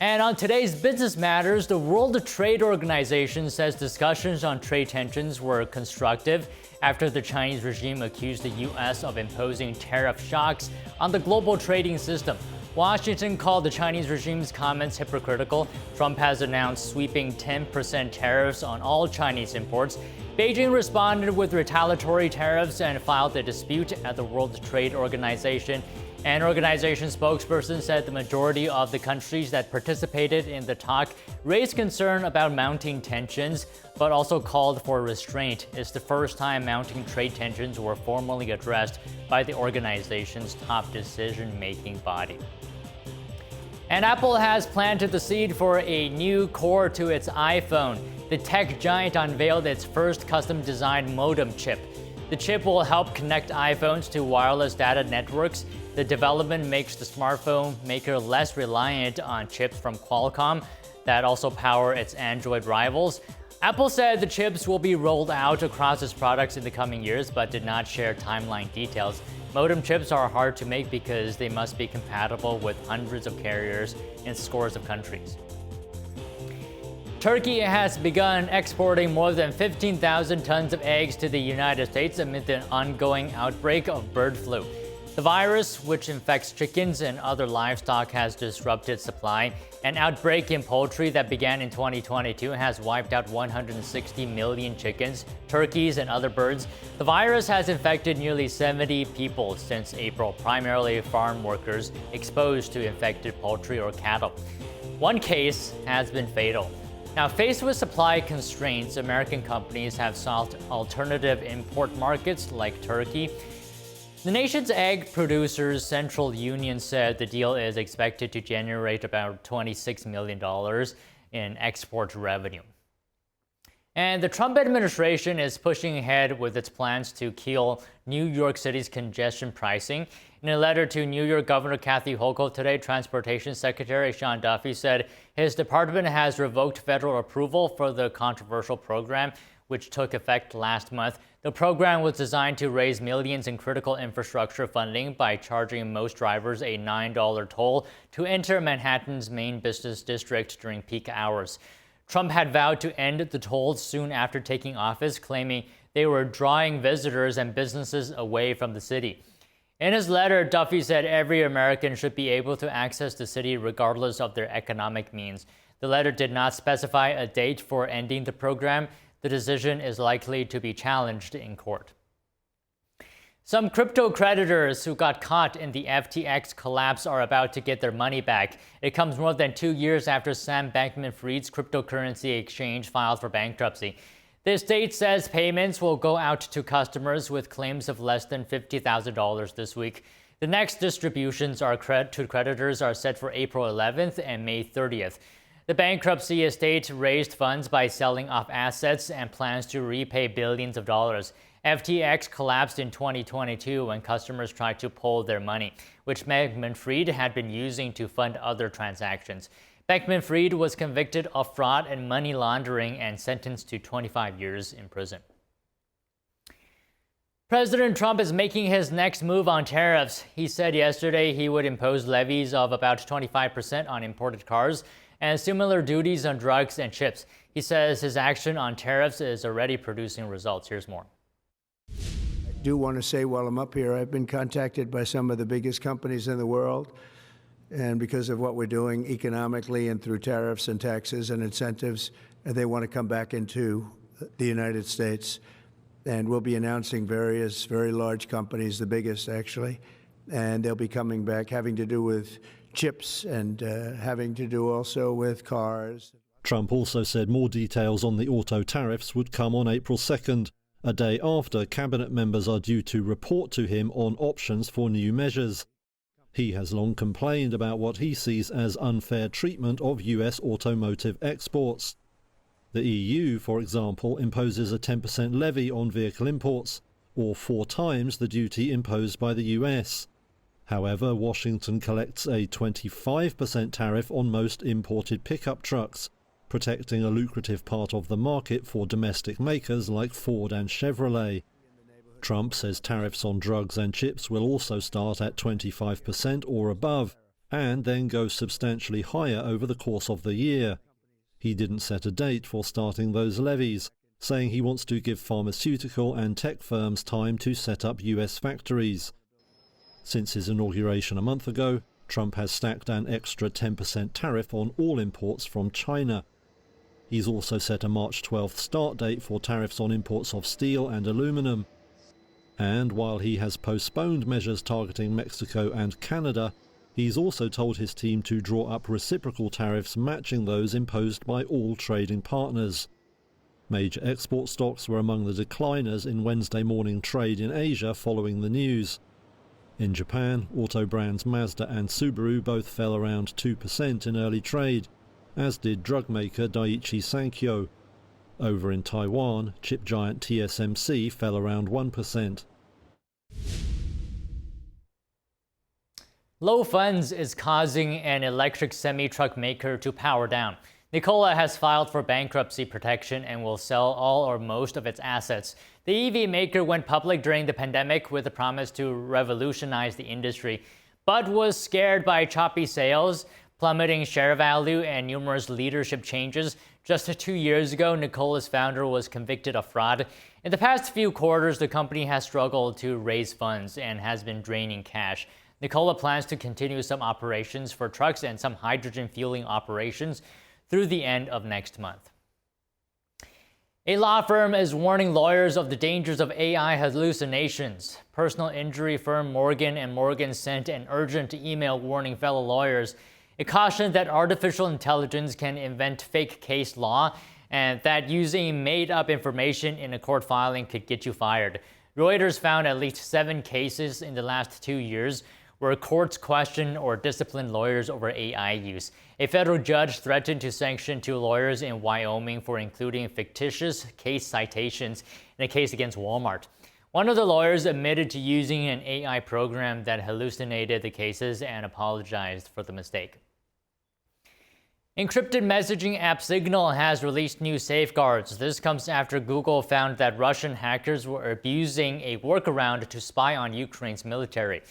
And on today's Business Matters, the World Trade Organization says discussions on trade tensions were constructive after the Chinese regime accused the U.S. of imposing tariff shocks on the global trading system. Washington called the Chinese regime's comments hypocritical. Trump has announced sweeping 10% tariffs on all Chinese imports. Beijing responded with retaliatory tariffs and filed a dispute at the World Trade Organization. An organization spokesperson said the majority of the countries that participated in the talk raised concern about mounting tensions, but also called for restraint. It's the first time mounting trade tensions were formally addressed by the organization's top decision-making body. And Apple has planted the seed for a new core to its iPhone. The tech giant unveiled its first custom-designed modem chip. The chip will help connect iPhones to wireless data networks. The development makes the smartphone maker less reliant on chips from Qualcomm that also power its Android rivals. Apple said the chips will be rolled out across its products in the coming years, but did not share timeline details. Modem chips are hard to make because they must be compatible with hundreds of carriers in scores of countries. Turkey has begun exporting more than 15,000 tons of eggs to the United States amid an ongoing outbreak of bird flu. The virus, which infects chickens and other livestock, has disrupted supply. An outbreak in poultry that began in 2022 has wiped out 160 million chickens, turkeys, and other birds. The virus has infected nearly 70 people since April, primarily farm workers exposed to infected poultry or cattle. One case has been fatal. Now, faced with supply constraints, American companies have sought alternative import markets like Turkey. The nation's egg producers' central union said the deal is expected to generate about $26 million in export revenue. And the Trump administration is pushing ahead with its plans to kill New York City's congestion pricing. In a letter to New York Governor Kathy Hochul today, Transportation Secretary Sean Duffy said his department has revoked federal approval for the controversial program, which took effect last month. The program was designed to raise millions in critical infrastructure funding by charging most drivers a $9 toll to enter Manhattan's main business district during peak hours. Trump had vowed to end the tolls soon after taking office, claiming they were drawing visitors and businesses away from the city. In his letter, Duffy said every American should be able to access the city regardless of their economic means. The letter did not specify a date for ending the program. The decision is likely to be challenged in court. Some crypto creditors who got caught in the FTX collapse are about to get their money back. It comes more than 2 years after Sam Bankman-Fried's cryptocurrency exchange filed for bankruptcy. The estate says payments will go out to customers with claims of less than $50,000 this week. The next distributions to creditors are set for April 11th and May 30th. The bankruptcy estate raised funds by selling off assets and plans to repay billions of dollars. FTX collapsed in 2022 when customers tried to pull their money, which Bankman-Fried had been using to fund other transactions. Bankman-Fried was convicted of fraud and money laundering and sentenced to 25 years in prison. President Trump is making his next move on tariffs. He said yesterday he would impose levies of about 25% on imported cars and similar duties on drugs and chips. He says his action on tariffs is already producing results. Here's more. I do want to say while I'm up here, I've been contacted by some of the biggest companies in the world. And because of what we're doing economically and through tariffs and taxes and incentives, they want to come back into the United States. And we'll be announcing various very large companies, the biggest actually, and they'll be coming back, having to do with chips and having to do also with cars. Trump also said more details on the auto tariffs would come on April 2nd, a day after cabinet members are due to report to him on options for new measures. He has long complained about what he sees as unfair treatment of US automotive exports. The EU, for example, imposes a 10% levy on vehicle imports, or 4 times the duty imposed by the US. However, Washington collects a 25% tariff on most imported pickup trucks, protecting a lucrative part of the market for domestic makers like Ford and Chevrolet. Trump says tariffs on drugs and chips will also start at 25% or above, and then go substantially higher over the course of the year. He didn't set a date for starting those levies, saying he wants to give pharmaceutical and tech firms time to set up US factories. Since his inauguration a month ago, Trump has stacked an extra 10% tariff on all imports from China. He's also set a March 12th start date for tariffs on imports of steel and aluminum. And while he has postponed measures targeting Mexico and Canada, he's also told his team to draw up reciprocal tariffs matching those imposed by all trading partners. Major export stocks were among the decliners in Wednesday morning trade in Asia following the news. In Japan, auto brands Mazda and Subaru both fell around 2% in early trade, as did drug maker Daiichi Sankyo. Over in Taiwan, chip giant TSMC fell around 1%. Low funds is causing an electric semi-truck maker to power down. Nikola has filed for bankruptcy protection and will sell all or most of its assets. The EV maker went public during the pandemic with a promise to revolutionize the industry, but was scared by choppy sales, plummeting share value, and numerous leadership changes. Just 2 years ago, Nikola's founder was convicted of fraud. In the past few quarters, the company has struggled to raise funds and has been draining cash. Nikola plans to continue some operations for trucks and some hydrogen fueling operations through the end of next month. A law firm is warning lawyers of the dangers of AI hallucinations. Personal injury firm Morgan & Morgan sent an urgent email warning fellow lawyers. It cautioned that artificial intelligence can invent fake case law and that using made-up information in a court filing could get you fired. Reuters found at least 7 cases in the last 2 years where courts question or discipline lawyers over AI use. A federal judge threatened to sanction 2 lawyers in Wyoming for including fictitious case citations in a case against Walmart. One of the lawyers admitted to using an AI program that hallucinated the cases and apologized for the mistake. Encrypted messaging app Signal has released new safeguards. This comes after Google found that Russian hackers were abusing a workaround to spy on Ukraine's military.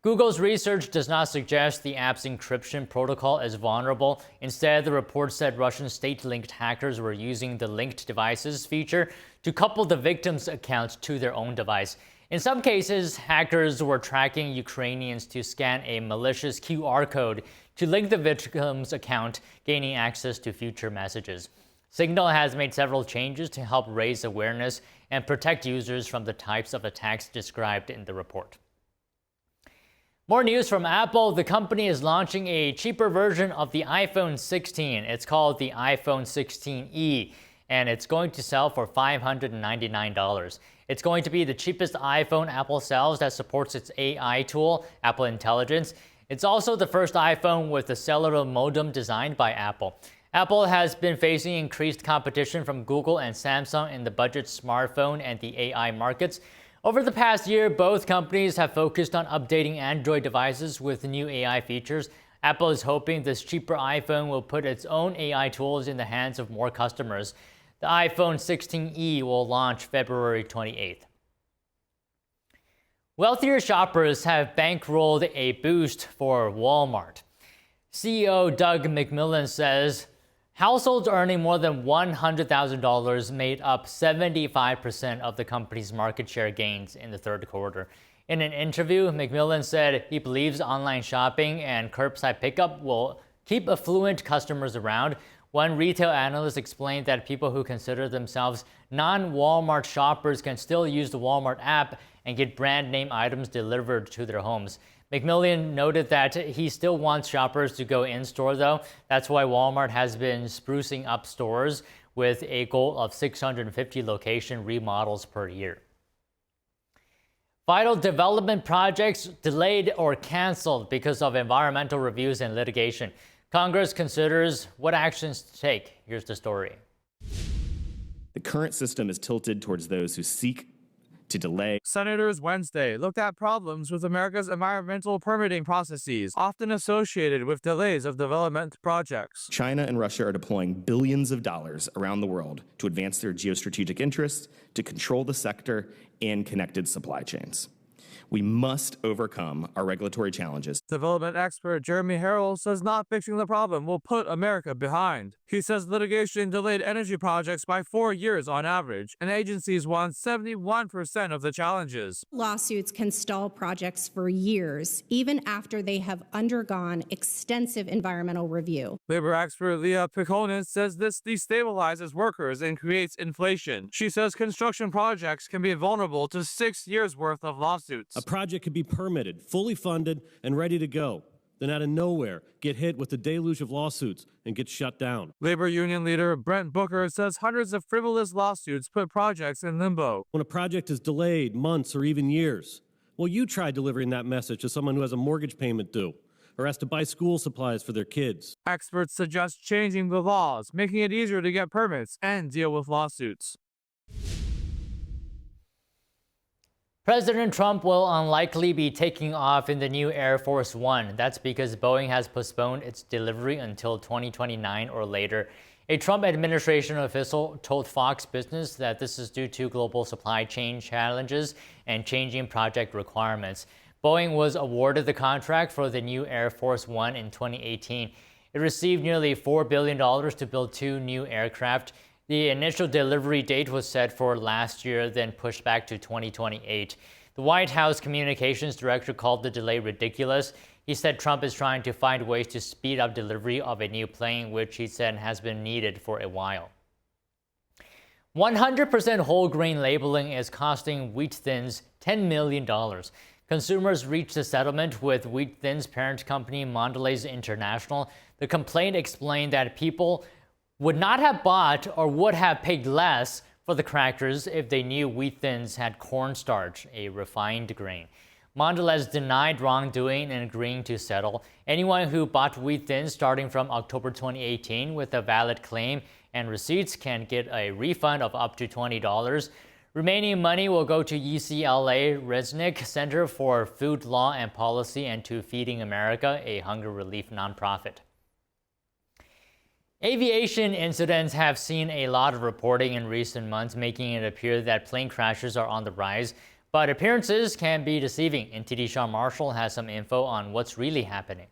Google's research does not suggest the app's encryption protocol is vulnerable. Instead, the report said Russian state-linked hackers were using the linked devices feature to couple the victim's account to their own device. In some cases, hackers were tracking Ukrainians to scan a malicious QR code to link the victim's account, gaining access to future messages. Signal has made several changes to help raise awareness and protect users from the types of attacks described in the report. More news from Apple. The company is launching a cheaper version of the iPhone 16. It's called the iPhone 16e, and it's going to sell for $599. It's going to be the cheapest iPhone Apple sells that supports its AI tool, Apple Intelligence. It's also the first iPhone with a cellular modem designed by Apple. Apple has been facing increased competition from Google and Samsung in the budget smartphone and the AI markets. Over the past year, both companies have focused on updating Android devices with new AI features. Apple is hoping this cheaper iPhone will put its own AI tools in the hands of more customers. The iPhone 16e will launch February 28th. Wealthier shoppers have bankrolled a boost for Walmart. CEO Doug McMillon says households earning more than $100,000 made up 75% of the company's market share gains in the third quarter. In an interview, McMillon said he believes online shopping and curbside pickup will keep affluent customers around. One retail analyst explained that people who consider themselves non-Walmart shoppers can still use the Walmart app and get brand name items delivered to their homes. McMillon noted that he still wants shoppers to go in-store, though. That's why Walmart has been sprucing up stores with a goal of 650 location remodels per year. Vital development projects delayed or canceled because of environmental reviews and litigation. Congress considers what actions to take. Here's the story. The current system is tilted towards those who seek to delay. Senators Wednesday looked at problems with America's environmental permitting processes, often associated with delays of development projects. China and Russia are deploying billions of dollars around the world to advance their geostrategic interests, to control the sector and connected supply chains. We must overcome our regulatory challenges. Development expert Jeremy Harrell says not fixing the problem will put America behind. He says litigation delayed energy projects by 4 years on average, and agencies won 71% of the challenges. Lawsuits can stall projects for years, even after they have undergone extensive environmental review. Labor expert Leah Piconis says this destabilizes workers and creates inflation. She says construction projects can be vulnerable to 6 years' worth of lawsuits. A project could be permitted, fully funded, and ready to go, then out of nowhere get hit with a deluge of lawsuits and get shut down. Labor union leader Brent Booker says hundreds of frivolous lawsuits put projects in limbo. When a project is delayed months or even years, well, you try delivering that message to someone who has a mortgage payment due or has to buy school supplies for their kids. Experts suggest changing the laws, making it easier to get permits and deal with lawsuits. President Trump will unlikely be taking off in the new Air Force One. That's because Boeing has postponed its delivery until 2029 or later. A Trump administration official told Fox Business that this is due to global supply chain challenges and changing project requirements. Boeing was awarded the contract for the new Air Force One in 2018. It received nearly $4 billion to build 2 new aircraft. The initial delivery date was set for last year, then pushed back to 2028. The White House communications director called the delay ridiculous. He said Trump is trying to find ways to speed up delivery of a new plane, which he said has been needed for a while. 100% whole grain labeling is costing Wheat Thins $10 million. Consumers reached a settlement with Wheat Thins parent company Mondelez International. The complaint explained that people would not have bought or would have paid less for the crackers if they knew Wheat Thins had cornstarch, a refined grain. Mondelez denied wrongdoing and agreeing to settle. Anyone who bought Wheat Thins starting from October 2018 with a valid claim and receipts can get a refund of up to $20. Remaining money will go to UCLA Resnick Center for Food Law and Policy and to Feeding America, a hunger relief nonprofit. Aviation incidents have seen a lot of reporting in recent months, making it appear that plane crashes are on the rise. But appearances can be deceiving. NTD Sean Marshall has some info on what's really happening.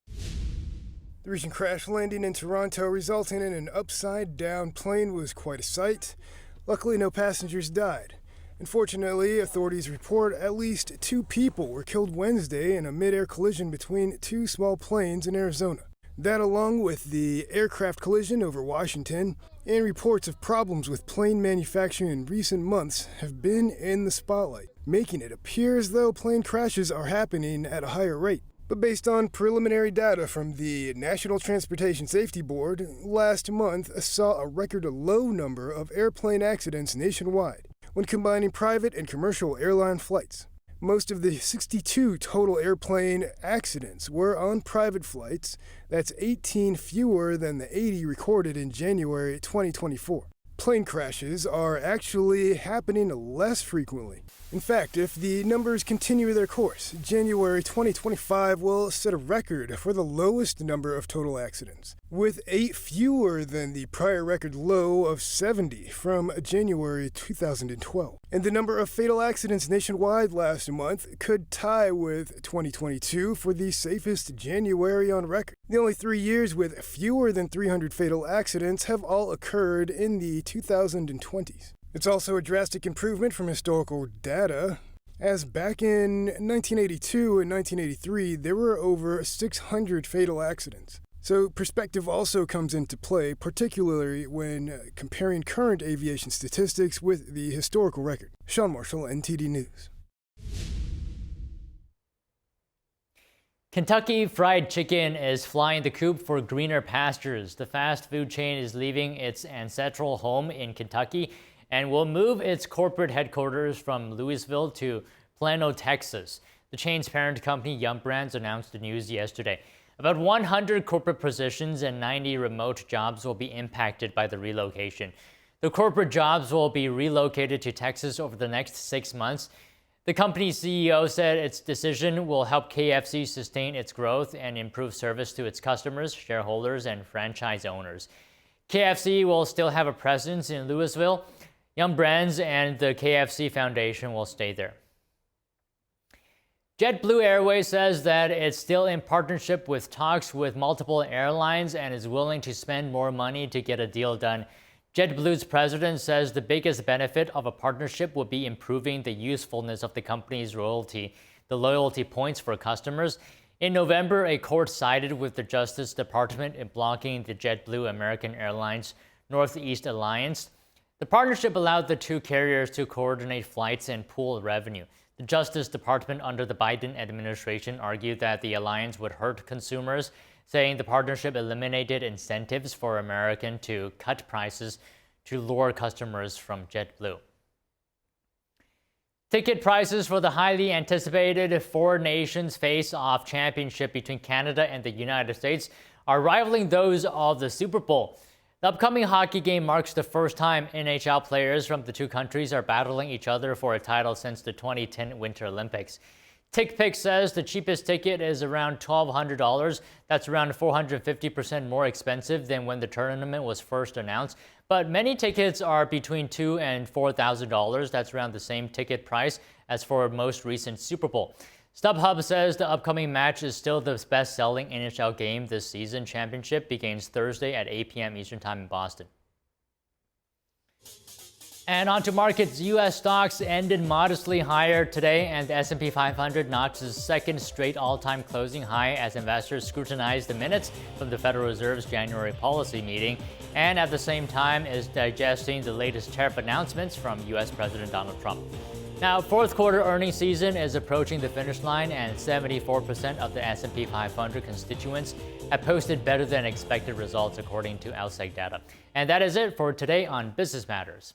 The recent crash landing in Toronto resulting in an upside-down plane was quite a sight. Luckily, no passengers died. Unfortunately, authorities report at least 2 people were killed Wednesday in a mid-air collision between 2 small planes in Arizona. That, along with the aircraft collision over Washington and reports of problems with plane manufacturing in recent months, have been in the spotlight, making it appear as though plane crashes are happening at a higher rate. But based on preliminary data from the National Transportation Safety Board, last month saw a record low number of airplane accidents nationwide when combining private and commercial airline flights. Most of the 62 total airplane accidents were on private flights. That's 18 fewer than the 80 recorded in January 2024. Plane crashes are actually happening less frequently. In fact, if the numbers continue their course, January 2025 will set a record for the lowest number of total accidents, with 8 fewer than the prior record low of 70 from January 2012. And the number of fatal accidents nationwide last month could tie with 2022 for the safest January on record. The only 3 years with fewer than 300 fatal accidents have all occurred in the 2020s. It's also a drastic improvement from historical data, as back in 1982 and 1983, there were over 600 fatal accidents. So perspective also comes into play, particularly when comparing current aviation statistics with the historical record. Sean Marshall, NTD News. Kentucky Fried Chicken is flying the coop for greener pastures. The fast food chain is leaving its ancestral home in Kentucky and will move its corporate headquarters from Louisville to Plano, Texas. The chain's parent company, Yum Brands, announced the news yesterday. About 100 corporate positions and 90 remote jobs will be impacted by the relocation. The corporate jobs will be relocated to Texas over the next 6 months. The company's CEO said its decision will help KFC sustain its growth and improve service to its customers, shareholders, and franchise owners. KFC will still have a presence in Louisville. Yum Brands and the KFC Foundation will stay there. JetBlue Airways says that it's still in partnership with talks with multiple airlines and is willing to spend more money to get a deal done. JetBlue's president says the biggest benefit of a partnership would be improving the usefulness of the company's loyalty points for customers. In November, a court sided with the Justice Department in blocking the JetBlue American Airlines Northeast Alliance. The partnership allowed the two carriers to coordinate flights and pool revenue. The Justice Department under the Biden administration argued that the alliance would hurt consumers, saying the partnership eliminated incentives for American to cut prices to lure customers from JetBlue. Ticket prices for the highly anticipated Four Nations Face-Off Championship between Canada and the United States are rivaling those of the Super Bowl. The upcoming hockey game marks the first time NHL players from the two countries are battling each other for a title since the 2010 Winter Olympics. TickPick says the cheapest ticket is around $1,200. That's around 450% more expensive than when the tournament was first announced. But many tickets are between $2,000 and $4,000. That's around the same ticket price as for most recent Super Bowl. StubHub says the upcoming match is still the best-selling NHL game this season. Championship begins Thursday at 8 p.m. Eastern Time in Boston. And on to markets. U.S. stocks ended modestly higher today, and the S&P 500 notched its second straight all-time closing high as investors scrutinized the minutes from the Federal Reserve's January policy meeting, and at the same time is digesting the latest tariff announcements from U.S. President Donald Trump. Now, fourth quarter earnings season is approaching the finish line, and 74% of the S&P 500 constituents have posted better than expected results according to LSEG data. And that is it for today on Business Matters.